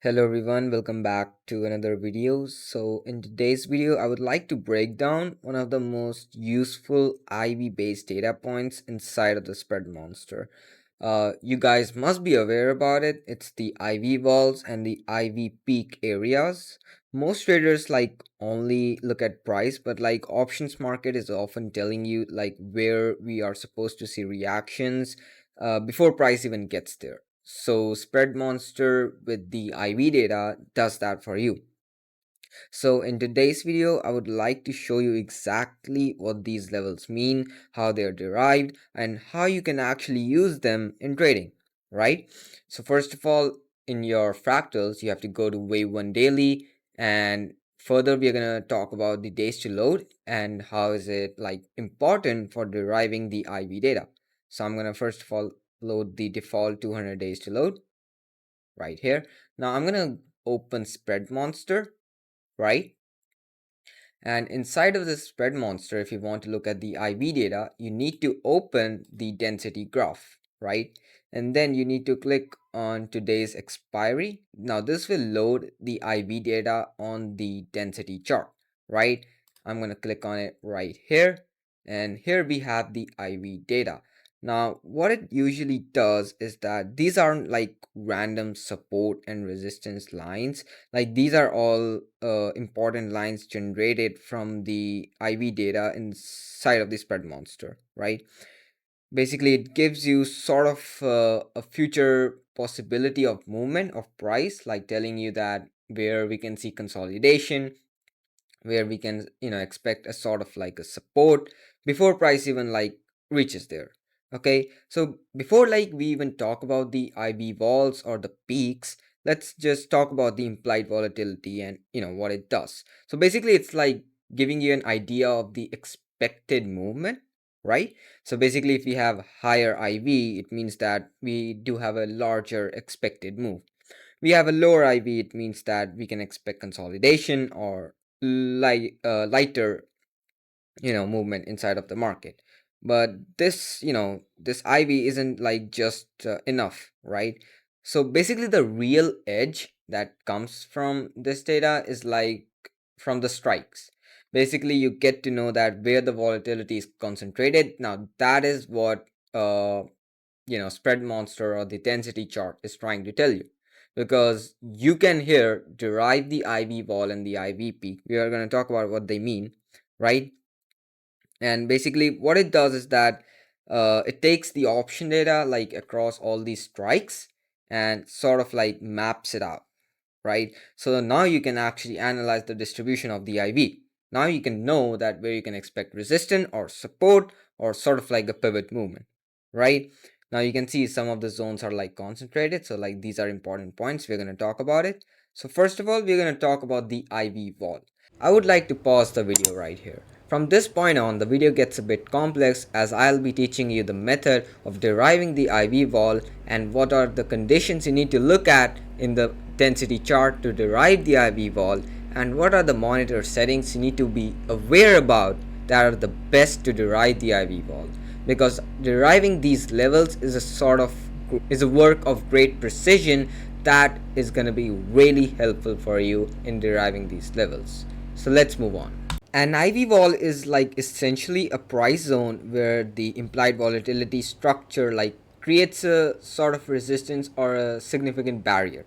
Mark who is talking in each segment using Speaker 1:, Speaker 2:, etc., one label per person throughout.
Speaker 1: Hello everyone, welcome back to another video. So in today's video, I would like to break down one of the most useful IV based data points inside of the spread monster. You guys must be aware about it. It's the IV vols and the IV peak areas. Most traders only look at price, but options market is often telling you where we are supposed to see reactions before price even gets there. So spread monster with the IV data does that for you. So in today's video, I would like to show you exactly what these levels mean, how they are derived, and how you can actually use them in trading, right? So first of all, in your fractals, you have to go to wave 1 daily, and further we're going to talk about the days to load and how is it important for deriving the IV data. So I'm going to first of all load the default 200 days to load right here. Now I'm going to open spread monster, right? And inside of this spread monster, if you want to look at the IV data, you need to open the density graph, right? And then you need to click on today's expiry. Now this will load the IV data on the density chart, right? I'm going to click on it right here. And here we have the IV data. Now, what it usually does is that these aren't like random support and resistance lines. Like these are all important lines generated from the IV data inside of the spread monster, right? Basically, it gives you sort of a future possibility of movement of price, like telling you that where we can see consolidation, where we can expect a sort of like a support before price even reaches there. Okay, so before we even talk about the IV vols or the peaks, let's just talk about the implied volatility and what it does. So basically it's like giving you an idea of the expected movement, right? So basically if we have higher IV, it means that we do have a larger expected move. We have a lower IV, it means that we can expect consolidation or lighter movement inside of the market. But this IV isn't just enough, right? So basically the real edge that comes from this data is from the strikes. Basically you get to know that where the volatility is concentrated. Now that is what spread monster or the density chart is trying to tell you, because you can here derive the IV vol and the IV peak. We are going to talk about what they mean, right? And basically what it does is that it takes the option data across all these strikes and sort of maps it out, right? So now you can actually analyze the distribution of the IV. Now you can know that where you can expect resistance or support or sort of like a pivot movement, right? Now you can see some of the zones are concentrated. So these are important points. We're going to talk about it. So first of all, we're going to talk about the IV vol. I would like to pause the video right here. From this point on, the video gets a bit complex as I'll be teaching you the method of deriving the IV vol and what are the conditions you need to look at in the density chart to derive the IV vol, and what are the monitor settings you need to be aware about that are the best to derive the IV vol. Because deriving these levels is a work of great precision that is going to be really helpful for you in deriving these levels. So let's move on. An IV vol is essentially a price zone where the implied volatility structure creates a sort of resistance or a significant barrier.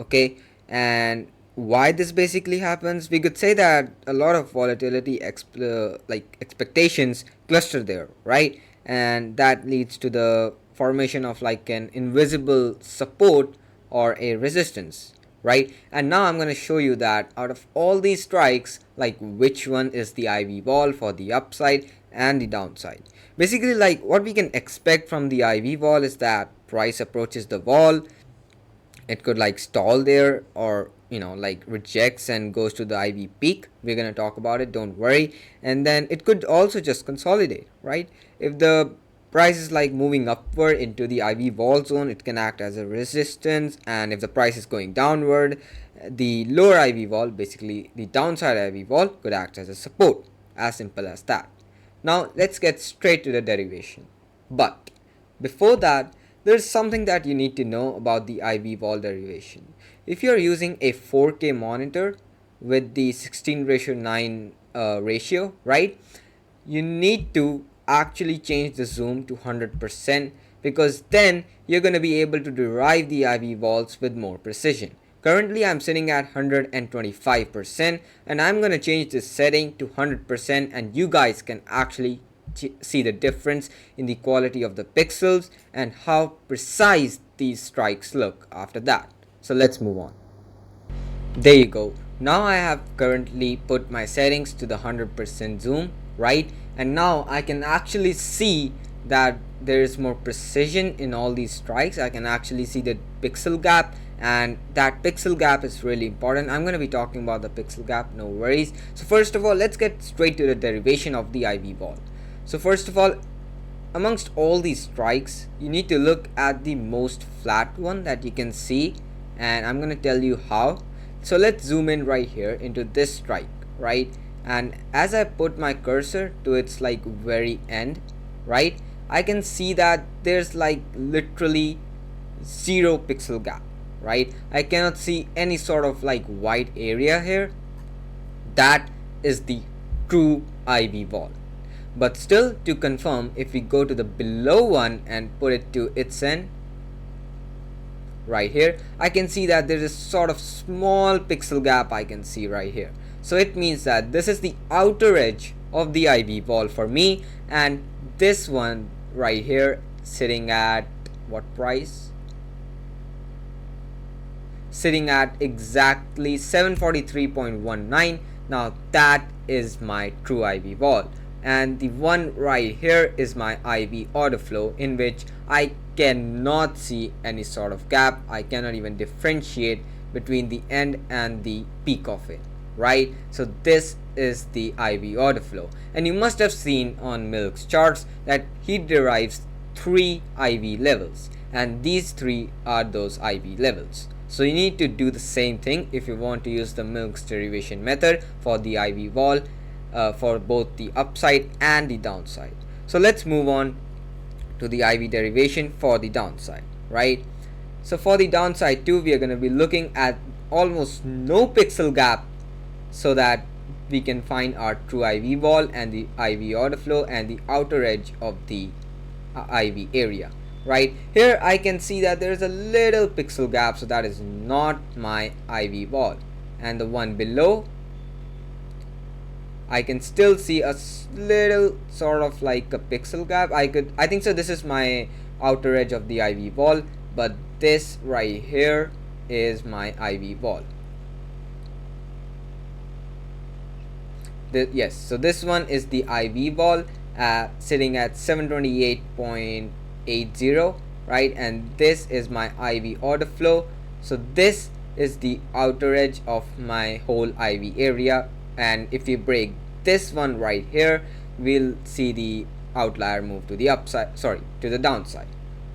Speaker 1: Okay, and why this basically happens, we could say that a lot of volatility expectations cluster there, right? And that leads to the formation of an invisible support or a resistance, right? And now I'm going to show you that out of all these strikes, which one is the IV vol for the upside and the downside. Basically what we can expect from the IV vol is that price approaches the vol, it could stall there, or rejects and goes to the IV peak. We're going to talk about it, don't worry. And then it could also just consolidate, right? If the price is moving upward into the IV vol zone, it can act as a resistance, and if the price is going downward, the lower IV vol, basically the downside IV vol, could act as a support. As simple as that. Now let's get straight to the derivation. But before that, there's something that you need to know about the IV vol derivation. if you're using a 4K monitor with the 16:9 ratio, right, you need to actually change the zoom to 100% because then you're going to be able to derive the IV vaults with more precision. Currently I'm sitting at 125% and I'm going to change this setting to 100% and you guys can actually see the difference in the quality of the pixels and how precise these strikes look after that. So let's move on. There you go. Now I have currently put my settings to the 100% zoom, right? And now I can actually see that there is more precision in all these strikes. I can actually see the pixel gap, and that pixel gap is really important. I'm going to be talking about the pixel gap, no worries. So first of all, let's get straight to the derivation of the IV vault. So first of all, amongst all these strikes, you need to look at the most flat one that you can see, and I'm going to tell you how. So let's zoom in right here into this strike, right? And as I put my cursor to its like very end, right, I can see that there's like literally 0 pixel gap, right? I cannot see any sort of like white area here. That is the true IV vault. But still, to confirm, if we go to the below one and put it to its end right here, I can see that there is a sort of small pixel gap I can see right here. So it means that this is the outer edge of the IV vault for me, and this one right here sitting at what price? Sitting at exactly 743.19. Now that is my true IV vault, and the one right here is my IV order flow, in which I cannot see any sort of gap. I cannot even differentiate between the end and the peak of it, right? So this is the IV order flow, and you must have seen on Milk's charts that he derives 3 IV levels, and these 3 are those IV levels. So you need to do the same thing if you want to use the Milk's derivation method for the IV vault, for both the upside and the downside. So let's move on to the IV derivation for the downside, right? So for the downside too, we are going to be looking at almost no pixel gap so that we can find our true IV vault and the IV order flow and the outer edge of the IV area. Right here I can see that there is a little pixel gap, so that is not my IV vault. And the one below, I can still see a little sort of like a pixel gap. I think so this is my outer edge of the IV vault, but this right here is my IV vault. Yes, so this one is the IV vault, sitting at 728.80, right? And this is my IV order flow. So this is the outer edge of my whole IV area, and if we break this one right here, we'll see the outlier move to the upside, sorry, to the downside,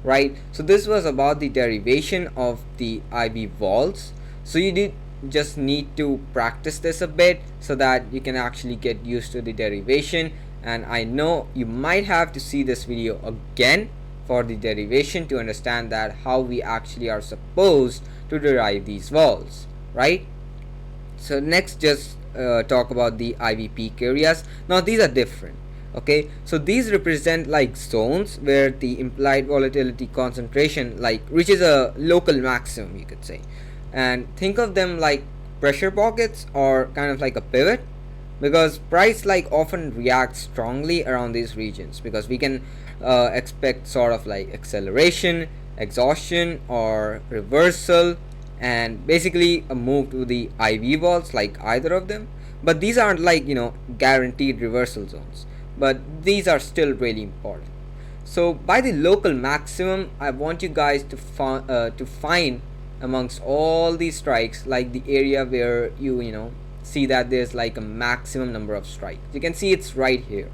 Speaker 1: right? So this was about the derivation of the IV vaults. So you just need to practice this a bit so that you can actually get used to the derivation, and I know you might have to see this video again for the derivation to understand that how we actually are supposed to derive these vaults, right? So next, just talk about the IV peak areas. Now these are different, okay? So these represent like zones where the implied volatility concentration like reaches a local maximum, you could say, and think of them like pressure pockets or kind of like a pivot, because price like often reacts strongly around these regions, because we can expect sort of like acceleration, exhaustion, or reversal, and basically a move to the IV vaults, like either of them. But these aren't like, you know, guaranteed reversal zones, but these are still really important. So by the local maximum, I want you guys to find amongst all these strikes like the area where you know see that there's like a maximum number of strikes. You can see it's right here,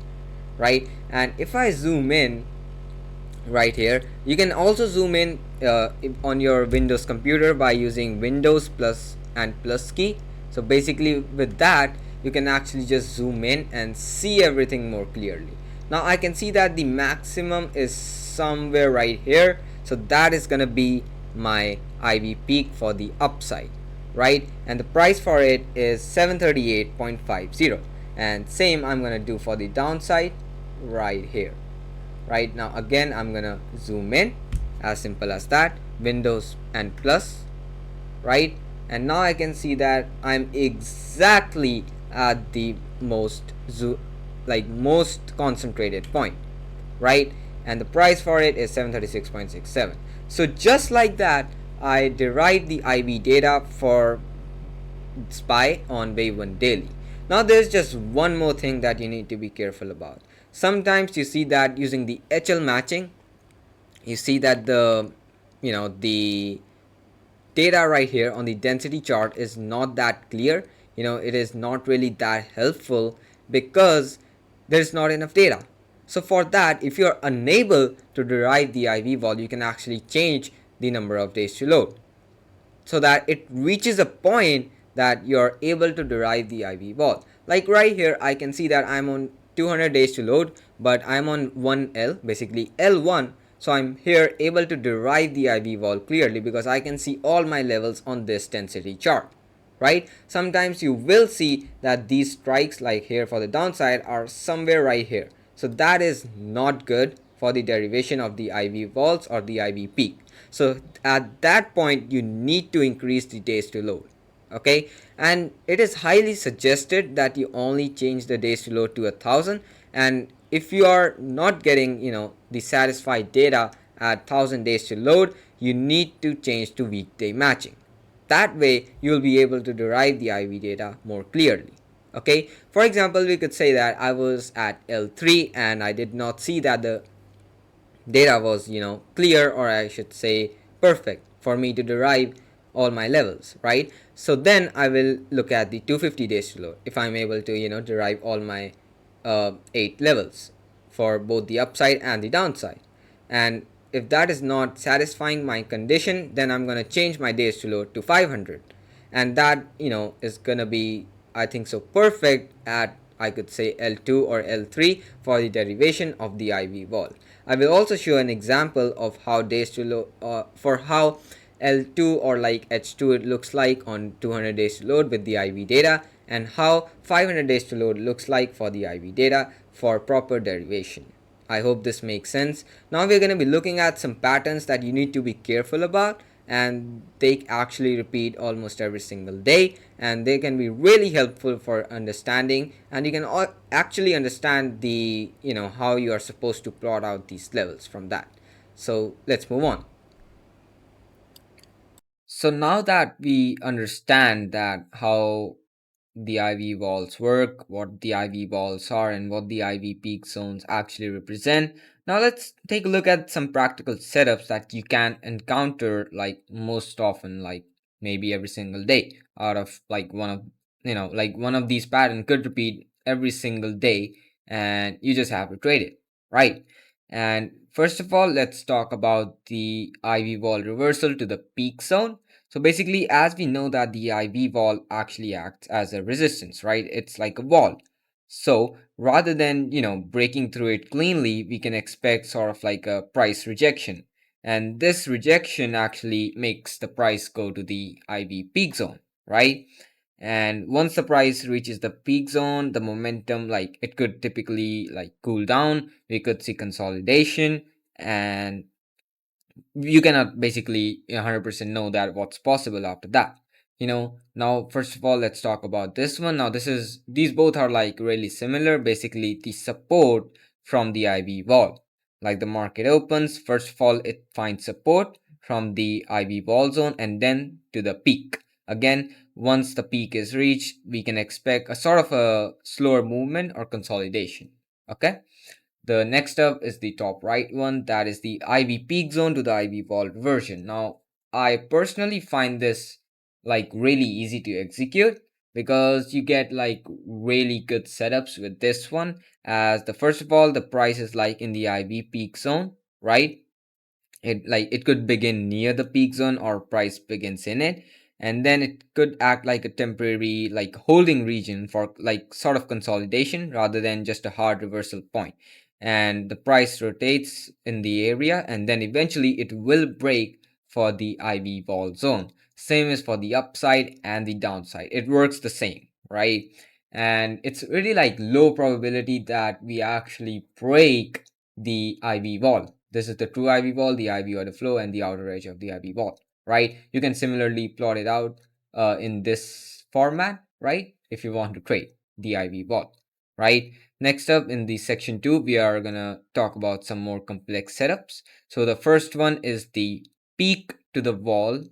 Speaker 1: right? And if I zoom in right here, you can also zoom in on your Windows computer by using Windows plus and plus key. So basically with that you can actually just zoom in and see everything more clearly. Now I can see that the maximum is somewhere right here, so that is gonna be my IV peak for the upside, right? And the price for it is 738.50. And same I'm gonna do for the downside right here. Right now, again, I'm gonna zoom in, as simple as that, Windows and plus, right? And now I can see that I'm exactly at the most concentrated point, right? And the price for it is 736.67. So just like that, I derived the IV data for SPY on Wave 1 daily. Now there's just one more thing that you need to be careful about. Sometimes you see that using the HL matching, you see that the data right here on the density chart is not that clear. It is not really that helpful because there's not enough data. So for that, if you're unable to derive the IV vol, you can actually change the number of days to load so that it reaches a point that you're able to derive the IV vol. Like right here, I can see that I'm on 200 days to load, but I'm on 1L, basically L1. So I'm here able to derive the IV vol clearly because I can see all my levels on this density chart, right? Sometimes you will see that these strikes like here for the downside are somewhere right here. So that is not good for the derivation of the IV vols or the IV peak. So at that point, you need to increase the days to load. Okay, and it is highly suggested that you only change the days to load to 1,000. And if you are not getting the satisfied data at 1,000 days to load, you need to change to weekday matching. That way you will be able to derive the IV data more clearly. Okay, for example, we could say that I was at L3 and I did not see that the data was clear, or I should say perfect for me to derive all my levels, right? So then I will look at the 250 days to load if I'm able to derive all my 8 levels for both the upside and the downside. And if that is not satisfying my condition, then I'm going to change my days to load to 500. And that is going to be, I think so, perfect at, I could say, L2 or L3 for the derivation of the IV vol. I will also show an example of how days to load for how L2 or like H2 it looks like on 200 days to load with the IV data, and how 500 days to load looks like for the IV data for proper derivation. I hope this makes sense. Now we're going to be looking at some patterns that you need to be careful about, and they actually repeat almost every single day, and they can be really helpful for understanding, and you can actually understand the how you are supposed to plot out these levels from that. So let's move on. So now that we understand that how the IV balls work, what the IV balls are, and what the IV peak zones actually represent. Now let's take a look at some practical setups that you can encounter like most often, like maybe every single day. Out of like one of these patterns could repeat every single day, and you just have to trade it, right? And first of all, let's talk about the IV ball reversal to the peak zone. So basically, as we know that the IV wall actually acts as a resistance, right? It's like a wall. So rather than, breaking through it cleanly, we can expect sort of like a price rejection. And this rejection actually makes the price go to the IV peak zone, right? And once the price reaches the peak zone, the momentum, like it could typically like cool down. We could see consolidation, and you cannot basically 100% know that what's possible after that. Now first of all, let's talk about this one. Now these both are like really similar, basically the support from the IV wall. Like the market opens, first of all it finds support from the IV wall zone and then to the peak. Again, once the peak is reached, we can expect a sort of a slower movement or consolidation. Okay, the next up is the top right one, that is the IV peak zone to the IV vol version. Now, I personally find this like really easy to execute because you get like really good setups with this one. As the first of all, the price is like in the IV peak zone, right? It could begin near the peak zone or price begins in it, and then it could act like a temporary like holding region for like sort of consolidation rather than just a hard reversal point. And the price rotates in the area, and then eventually it will break for the IV vol zone. Same is for the upside and the downside. It works the same, right? And it's really like low probability that we actually break the IV vol. This is the true IV vol, the IV order flow, and the outer edge of the IV vol, right? You can similarly plot it out in this format, right? If you want to trade the IV vol, right? Next up in the section 2, we are gonna talk about some more complex setups. So the first one is the peak to the wall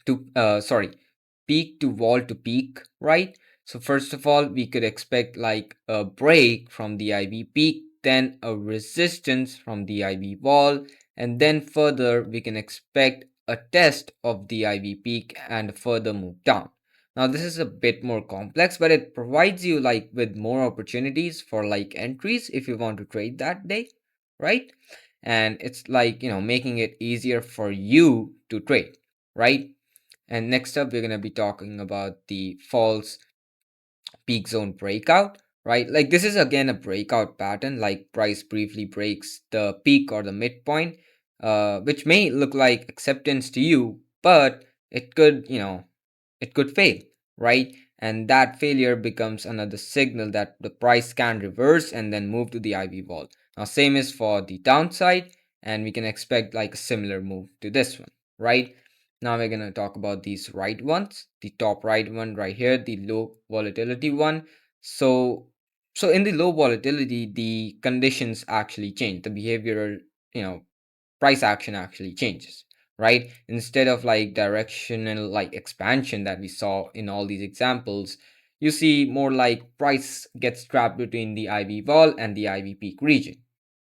Speaker 1: to peak to wall to peak, right? So first of all, we could expect like a break from the IV peak, then a resistance from the IV wall, and then further we can expect a test of the IV peak and further move down. Now this is a bit more complex, but it provides you like with more opportunities for like entries if you want to trade that day, right? And it's like, making it easier for you to trade, right? And next up, we're going to be talking about the false peak zone breakout, right? Like this is again a breakout pattern, like price briefly breaks the peak or the midpoint, which may look like acceptance to you, but it could, it could fail, right? And that failure becomes another signal that the price can reverse and then move to the IV vol. Now, same is for the downside, and we can expect like a similar move to this one, right? Now we're going to talk about these right ones. The top right one right here, the low volatility one. So in the low volatility, the conditions actually change. The behavioral, you know, price action actually changes, right? Instead of like directional like expansion that we saw in all these examples, you see more like price gets trapped between the IV vol and the IV peak region,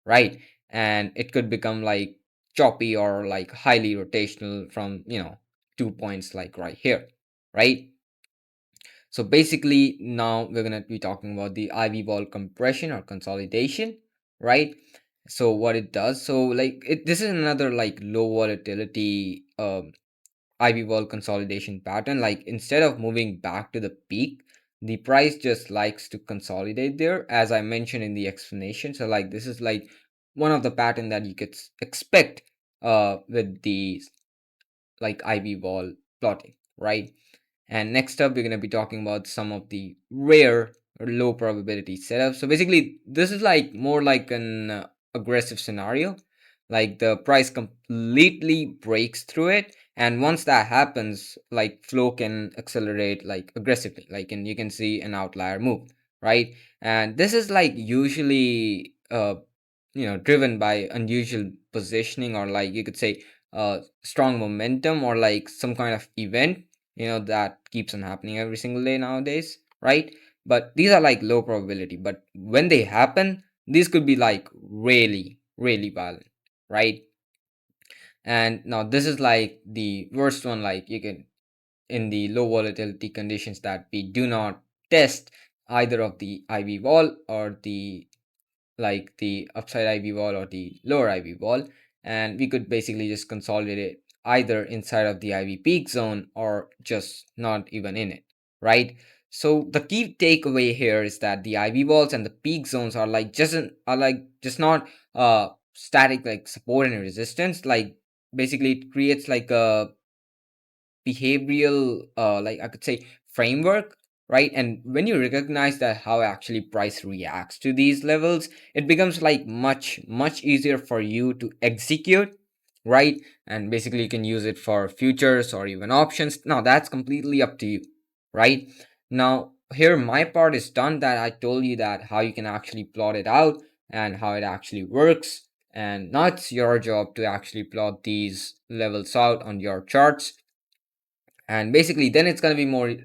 Speaker 1: right? And it could become like choppy or like highly rotational from, 2 points like right here, right? So basically now we're going to be talking about the IV vol compression or consolidation, right? So what it does, so like this is another like low volatility IV vol consolidation pattern. Like instead of moving back to the peak, the price just likes to consolidate there, as I mentioned in the explanation. So like this is like one of the pattern that you could expect with the like IV vol plotting, right? And next up, we're going to be talking about some of the rare or low probability setups. So basically, this is like more like an aggressive scenario. Like the price completely breaks through it. And once that happens, like flow can accelerate like aggressively. Like, and you can see an outlier move, right? And this is like usually, driven by unusual positioning, or like you could say, strong momentum, or like some kind of event, that keeps on happening every single day nowadays, right? But these are like low probability, but when they happen, these could be like really really violent, right? And now this is like the worst one. Like you can, in the low volatility conditions, that we do not test either of the IV vol or the like the upside IV vol or the lower IV vol, and we could basically just consolidate it either inside of the IV peak zone or just not even in it, right? So the key takeaway here is that the IV vols and the peak zones are like just not static like support and resistance. Like basically it creates like a behavioral like I could say framework, right? And when you recognize that how actually price reacts to these levels, it becomes like much easier for you to execute, right? And basically you can use it for futures or even options. Now that's completely up to you, right? Now here my part is done, that I told you that how you can actually plot it out and how it actually works. And now it's your job to actually plot these levels out on your charts, and basically then it's going to be more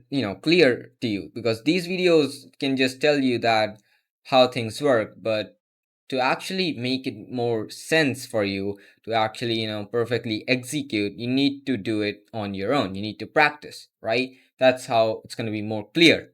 Speaker 1: clear to you, because these videos can just tell you that how things work, but to actually make it more sense for you to actually perfectly execute, you need to do it on your own. You need to practice, right? That's how it's going to be more clear.